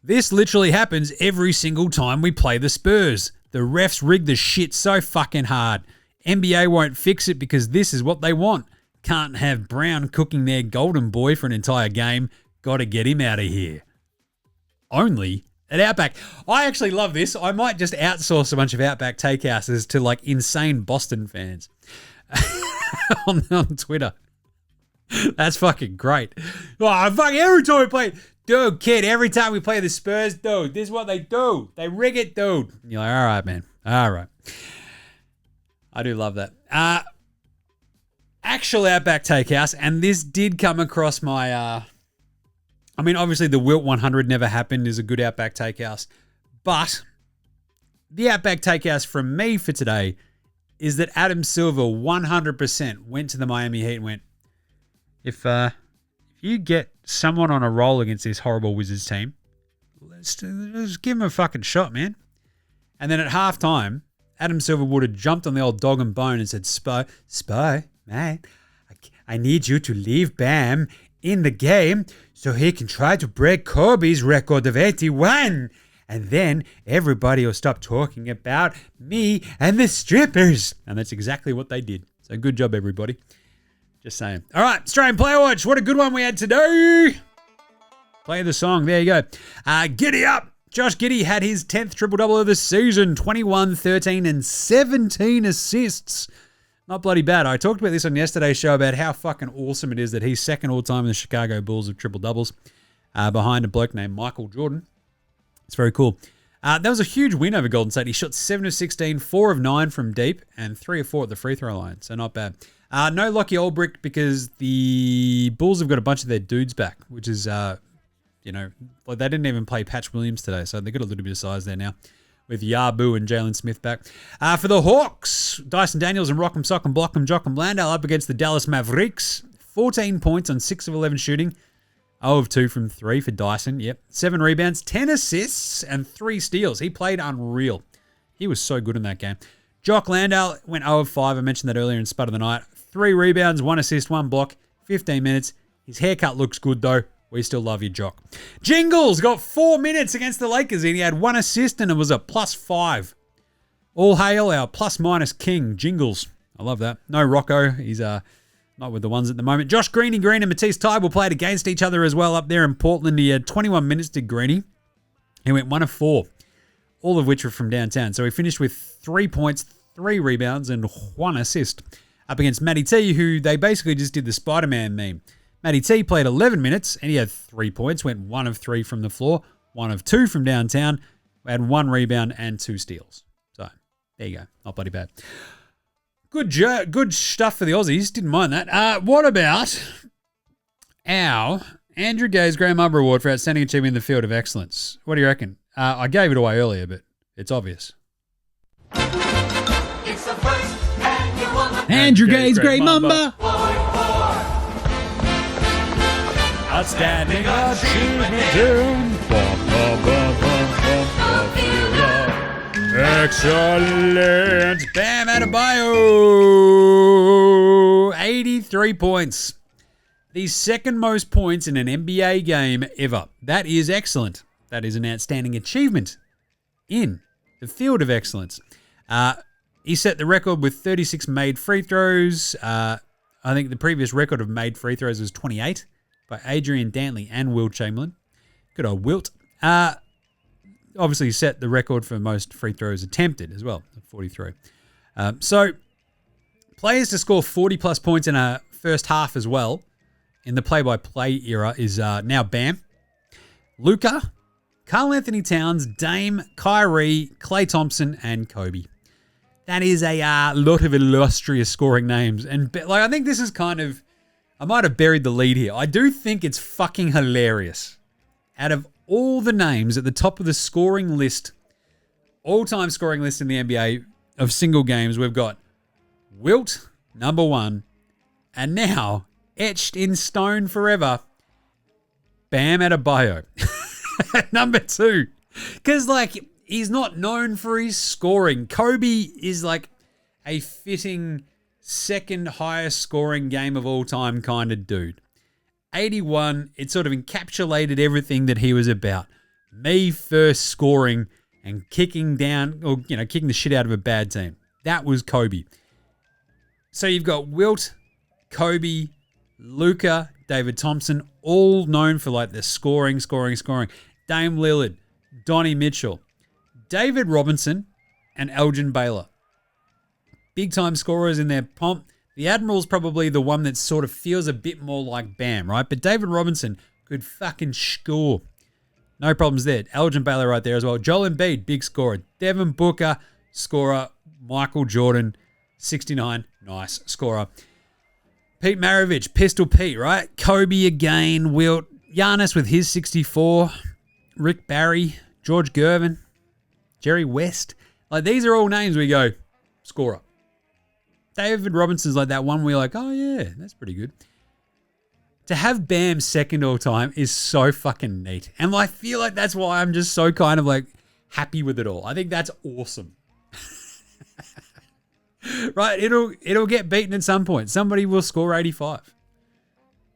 this literally happens every single time we play the Spurs. The refs rig the shit so fucking hard. NBA won't fix it because this is what they want. Can't have Brown cooking their golden boy for an entire game. Got to get him out of here. Only at Outback. I actually love this. I might just outsource a bunch of Outback Takehouses to like insane Boston fans on Twitter. That's fucking great. Oh, fucking every time we play... dude, kid, every time we play the Spurs, dude, this is what they do. They rig it, dude. And you're like, all right, man. All right. I do love that. Actual Outback Takehouse, and this did come across my... I mean, obviously the Wilt 100 never happened is a good Outback Takehouse. But the Outback Takehouse from me for today is that Adam Silver 100% went to the Miami Heat and went, if you get someone on a roll against this horrible Wizards team, let's give him a fucking shot, man. And then at halftime, Adam Silver would have jumped on the old dog and bone and said, Spud, man, I need you to leave Bam in the game so he can try to break Kobe's record of 81. And then everybody will stop talking about me and the strippers. And that's exactly what they did. So good job, everybody. Just saying. All right, Australian Player Watch. What a good one we had today. Play the song. There you go. Giddy up. Josh Giddey had his 10th triple-double of the season. 21, 13, and 17 assists. Not bloody bad. I talked about this on yesterday's show about how fucking awesome it is that he's second all-time in the Chicago Bulls of triple-doubles behind a bloke named Michael Jordan. It's very cool. That was a huge win over Golden State. He shot 7 of 16, 4 of 9 from deep, and 3 of 4 at the free throw line. So not bad. No Lockie Ulbricht because the Bulls have got a bunch of their dudes back, which is, like they didn't even play Patch Williams today, so they've got a little bit of size there now with Yabu and Jalen Smith back. For the Hawks, Dyson Daniels and Rock'em Sock'em Block'em Jock'em Landale up against the Dallas Mavericks. 14 points on 6 of 11 shooting. 0 of 2 from 3 for Dyson. Yep. 7 rebounds, 10 assists, and 3 steals. He played unreal. He was so good in that game. Jock Landale went 0 of 5. I mentioned that earlier in Spud of the Night. 3 rebounds, 1 assist, 1 block, 15 minutes. His haircut looks good, though. We still love you, Jock. Jingles got 4 minutes against the Lakers, and he had 1 assist, and it was a +5. All hail our plus-minus king, Jingles. I love that. No Rocco. He's not with the ones at the moment. Josh Greeny Green and Matisse Thybulle played against each other as well up there in Portland. He had 21 minutes to Greeny. He went 1 of 4, all of which were from downtown. So he finished with 3 points, 3 rebounds, and 1 assist up against Matty T, who they basically just did the Spider-Man meme. Matty T played 11 minutes, and he had 3 points, went 1 of 3 from the floor, 1 of 2 from downtown, had 1 rebound and 2 steals. So there you go. Not bloody bad. Good stuff for the Aussies. Didn't mind that. What about our Andrew Gay's Graham Mamba Award for Outstanding Achievement in the Field of Excellence? What do you reckon? I gave it away earlier, but it's obvious. It's the first annual Andrew Gay's Great Mamba. Outstanding achievement. Excellent. Bam Adebayo. 83 points. The second most points in an NBA game ever. That is excellent. That is an outstanding achievement in the field of excellence. He set the record with 36 made free throws. I think the previous record of made free throws was 28 by Adrian Dantley and Wilt Chamberlain. Good old Wilt. obviously set the record for most free throws attempted as well, 43. So players to score 40-plus points in a first half as well in the play-by-play era is now Bam, Luka, Karl Anthony Towns, Dame, Kyrie, Klay Thompson, and Kobe. That is a lot of illustrious scoring names. And like, I think this is kind of, I might have buried the lead here. I do think it's fucking hilarious. Out of all the names at the top of the scoring list, all-time scoring list in the NBA of single games, we've got Wilt, number 1, and now, etched in stone forever, Bam Adebayo, number 2. Because, like, he's not known for his scoring. Kobe is, like, a fitting second highest scoring game of all time kind of dude. 81, it sort of encapsulated everything that he was about. Me first scoring and kicking down, or, you know, kicking the shit out of a bad team. That was Kobe. So you've got Wilt, Kobe, Luka, David Thompson, all known for like the scoring. Dame Lillard, Donnie Mitchell, David Robinson, and Elgin Baylor. Big time scorers in their pomp. The Admiral's probably the one that sort of feels a bit more like Bam, right? But David Robinson could fucking score. No problems there. Elgin Baylor right there as well. Joel Embiid, big scorer. Devin Booker, scorer. Michael Jordan, 69, nice scorer. Pete Maravich, Pistol Pete, right? Kobe again, Wilt, Giannis with his 64, Rick Barry, George Gervin, Jerry West. Like, these are all names we go, scorer. David Robinson's like that one where you're like, oh yeah, that's pretty good. To have Bam second all time is so fucking neat. And I feel like that's why I'm just so kind of like happy with it all. I think that's awesome. Right, it'll get beaten at some point. Somebody will score 85.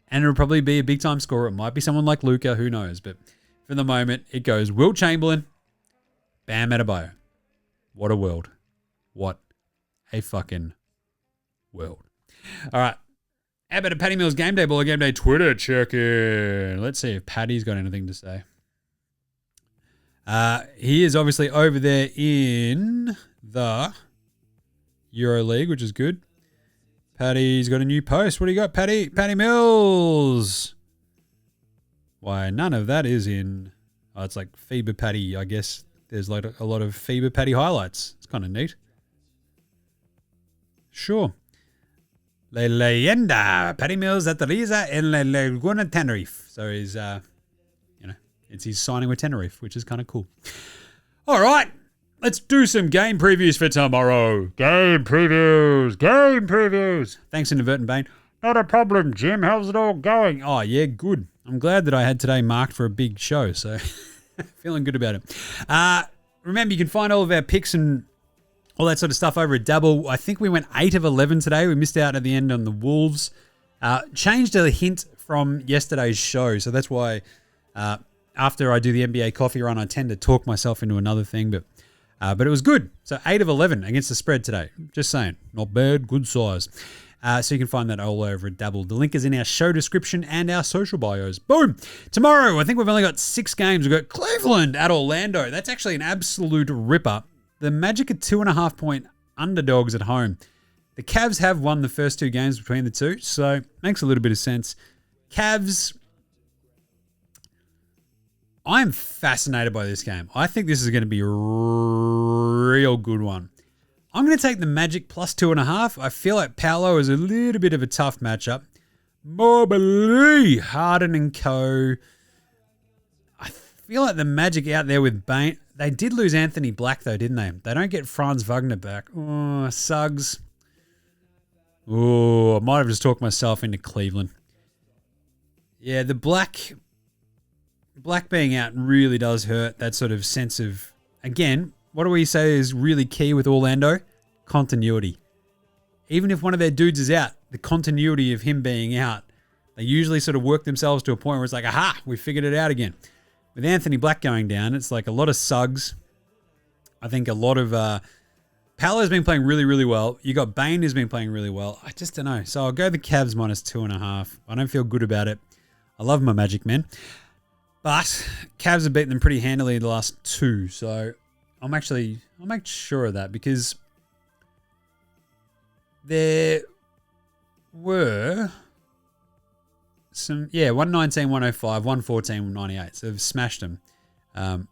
And it'll probably be a big time scorer. It might be someone like Luka, who knows. But for the moment, it goes Wilt Chamberlain, Bam Adebayo. What a world. What a fucking world. All right. How about a Patty Mills Game Day Baller Game Day Twitter check-in? Let's see if Patty's got anything to say. He is obviously over there in the EuroLeague, which is good. Patty's got a new post. What do you got, Patty? Patty Mills. Why, none of that is in... Oh, it's like FIBA Patty, I guess. There's like a lot of FIBA Patty highlights. It's kind of neat. Sure. La Leyenda. Patty Mills aterriza en la Laguna Tenerife. So he's, it's his signing with Tenerife, which is kind of cool. All right. Let's do some game previews for tomorrow. Game previews. Thanks, Inadvertent Bane. Not a problem, Jim. How's it all going? Oh, yeah, good. I'm glad that I had today marked for a big show, so feeling good about it. Remember, you can find all of our picks and all that sort of stuff over at Dabble. I think we went 8 of 11 today. We missed out at the end on the Wolves. Changed a hint from yesterday's show, so that's why after I do the NBA coffee run, I tend to talk myself into another thing, but it was good. So 8 of 11 against the spread today. Just saying. Not bad. Good size. So you can find that all over at Dabble. The link is in our show description and our social bios. Boom. Tomorrow, I think we've only got 6 games. We've got Cleveland at Orlando. That's actually an absolute ripper. The Magic are 2.5-point underdogs at home. The Cavs have won the first 2 games between the two, so makes a little bit of sense. Cavs... I'm fascinated by this game. I think this is going to be a real good one. I'm going to take the Magic plus 2.5. I feel like Paolo is a little bit of a tough matchup. Mobley, Harden and co. I feel like the Magic out there with Bane. They did lose Anthony Black though, didn't they? They don't get Franz Wagner back. Oh, Suggs. Oh, I might have just talked myself into Cleveland. Yeah, the Black being out really does hurt that sort of sense of, again, what do we say is really key with Orlando? Continuity. Even if one of their dudes is out, the continuity of him being out, they usually sort of work themselves to a point where it's like, aha, we figured it out again. With Anthony Black going down, it's like a lot of Suggs. I think a lot of... Paolo's been playing really, really well. You got Bane who's been playing really well. I just don't know. So I'll go the Cavs minus 2.5. I don't feel good about it. I love my Magic, man. But Cavs have beaten them pretty handily in the last 2. So I'll make sure of that because there were some, 119, 105, 114, 98. So they've smashed them. And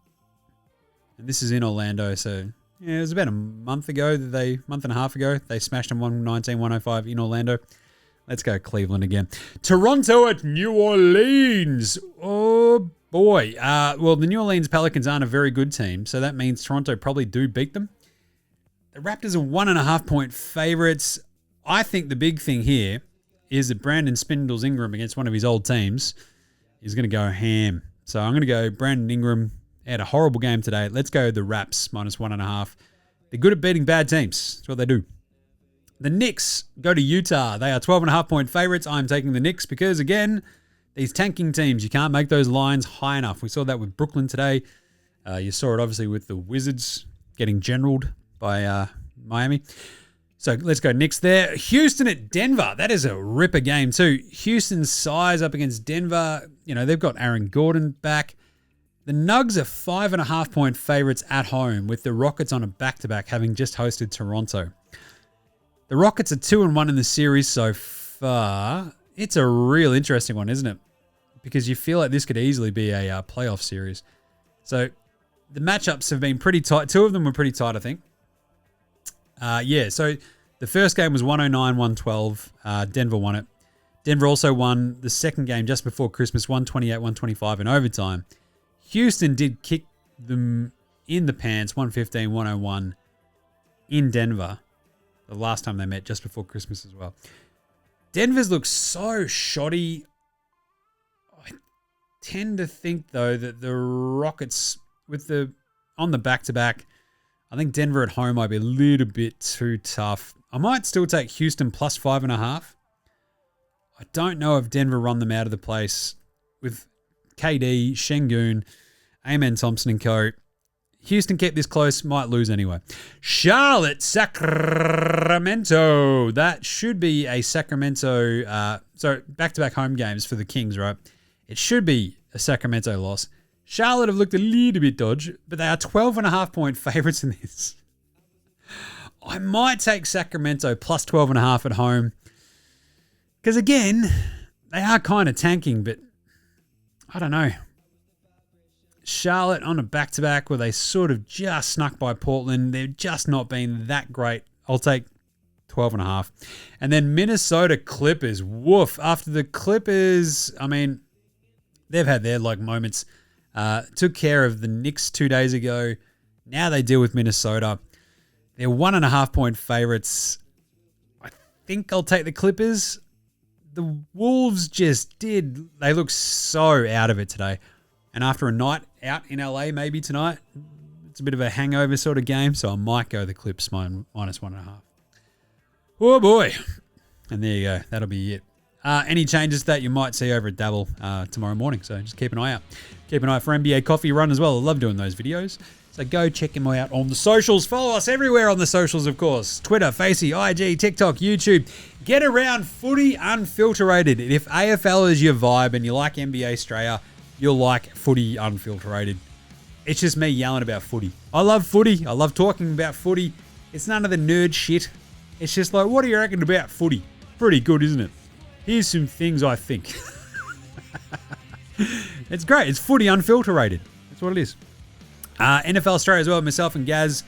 this is in Orlando. So it was about a month and a half ago, they smashed them 119, 105 in Orlando. Let's go Cleveland again. Toronto at New Orleans. Oh, boy. Well, the New Orleans Pelicans aren't a very good team, so that means Toronto probably do beat them. The Raptors are 1.5-point favorites. I think the big thing here is that Brandon Spindles Ingram against one of his old teams is going to go ham. So I'm going to go Brandon Ingram. Had a horrible game today. Let's go the Raps -1.5. They're good at beating bad teams. That's what they do. The Knicks go to Utah. They are 12.5-point favorites. I'm taking the Knicks because, again, these tanking teams, you can't make those lines high enough. We saw that with Brooklyn today. You saw it, obviously, with the Wizards getting generaled by Miami. So let's go Knicks there. Houston at Denver. That is a ripper game too. Houston's size up against Denver. You know, they've got Aaron Gordon back. The Nugs are 5.5-point favorites at home with the Rockets on a back-to-back, having just hosted Toronto. The Rockets are 2-1 in the series so far. It's a real interesting one, isn't it? Because you feel like this could easily be a playoff series. So the matchups have been pretty tight. 2 of them were pretty tight, I think. So the first game was 109-112. Denver won it. Denver also won the second game just before Christmas, 128-125 in overtime. Houston did kick them in the pants, 115-101 in Denver. The last time they met just before Christmas as well. Denver's looks so shoddy. I tend to think, though, that the Rockets, on the back-to-back, I think Denver at home might be a little bit too tough. I might still take Houston plus 5.5. I don't know if Denver run them out of the place with KD, Şengün, Amen Thompson and co. Houston kept this close, might lose anyway. Charlotte, Sacramento. That should be a Sacramento, back-to-back home games for the Kings, right? It should be a Sacramento loss. Charlotte have looked a little bit dodgy, but they are 12.5-point favorites in this. I might take Sacramento plus 12.5 at home. Because again, they are kind of tanking, but I don't know. Charlotte on a back-to-back where they sort of just snuck by Portland. They've just not been that great. I'll take 12.5. And then Minnesota Clippers. Woof. After the Clippers, I mean, they've had their moments. Took care of the Knicks 2 days ago. Now they deal with Minnesota. They're 1.5-point favorites. I think I'll take the Clippers. The Wolves they look so out of it today. And after a night out in LA maybe tonight, it's a bit of a hangover sort of game, so I might go the Clips -1.5. Oh boy. And there you go. That'll be it. Any changes that you might see over at Dabble tomorrow morning, so just keep an eye out. Keep an eye out for NBA Coffee Run as well. I love doing those videos. So go check them out on the socials. Follow us everywhere on the socials, of course. Twitter, Facey, IG, TikTok, YouTube. Get around Footy Unfilterated. If AFL is your vibe and you like NBA Straya, you'll like Footy Unfilterated. It's just me yelling about footy. I love footy. I love talking about footy. It's none of the nerd shit. It's just like, what do you reckon about footy? Pretty good, isn't it? Here's some things I think. It's great. It's Footy Unfilterated. That's what it is. NFL Australia as well, myself and Gaz.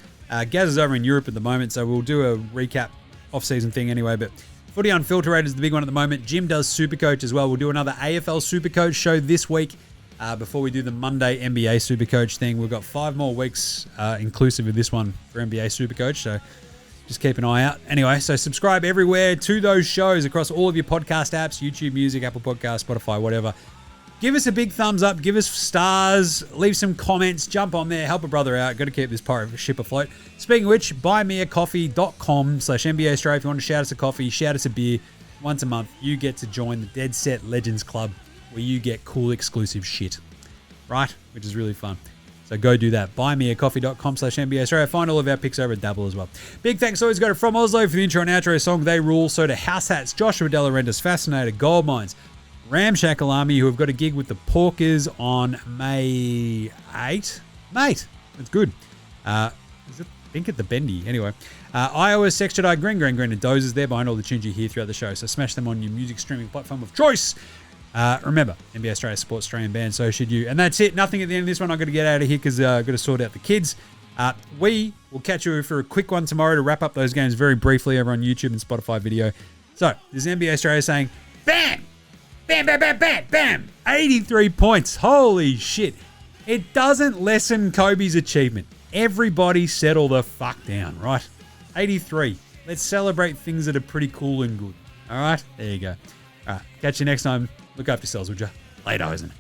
Gaz is over in Europe at the moment, so we'll do a recap off-season thing anyway. But Footy Unfilterated is the big one at the moment. Jim does Supercoach as well. We'll do another AFL Supercoach show this week before we do the Monday NBA Supercoach thing. We've got 5 more weeks inclusive of this one for NBA Supercoach, so just keep an eye out. Anyway, so subscribe everywhere to those shows across all of your podcast apps, YouTube Music, Apple Podcasts, Spotify, whatever. Give us a big thumbs up. Give us stars. Leave some comments. Jump on there. Help a brother out. Got to keep this pirate ship afloat. Speaking of which, buymeacoffee.com/NBA Straya. If you want to shout us a coffee, shout us a beer once a month, you get to join the Dead Set Legends Club where you get cool exclusive shit. Right? Which is really fun. So go do that. Buymeacoffee.com/NBA Straya. Find all of our picks over at Dabble as well. Big thanks always go to From Oslo for the intro and outro song. They rule. So to House Hats, Joshua De La Rentis, Fascinator, Gold Mines, Ramshackle Army, who have got a gig with the Porkers on May 8. Mate, that's good. Is it? I think at the Bendy. Anyway, Iowa, Sex Jedi, Green, and Dozers there behind all the tunes you hear throughout the show. So smash them on your music streaming platform of choice. Remember, NBA Straya supports Australian bands, so should you. And that's it. Nothing at the end of this one. I've got to get out of here because I've got to sort out the kids. We will catch you for a quick one tomorrow to wrap up those games very briefly over on YouTube and Spotify video. So, this is NBA Straya saying, bam! Bam, bam, bam, bam, bam! 83 points. Holy shit. It doesn't lessen Kobe's achievement. Everybody settle the fuck down, right? 83. Let's celebrate things that are pretty cool and good. All right? There you go. All right. Catch you next time. Look after yourselves, would you? Later, Eisen.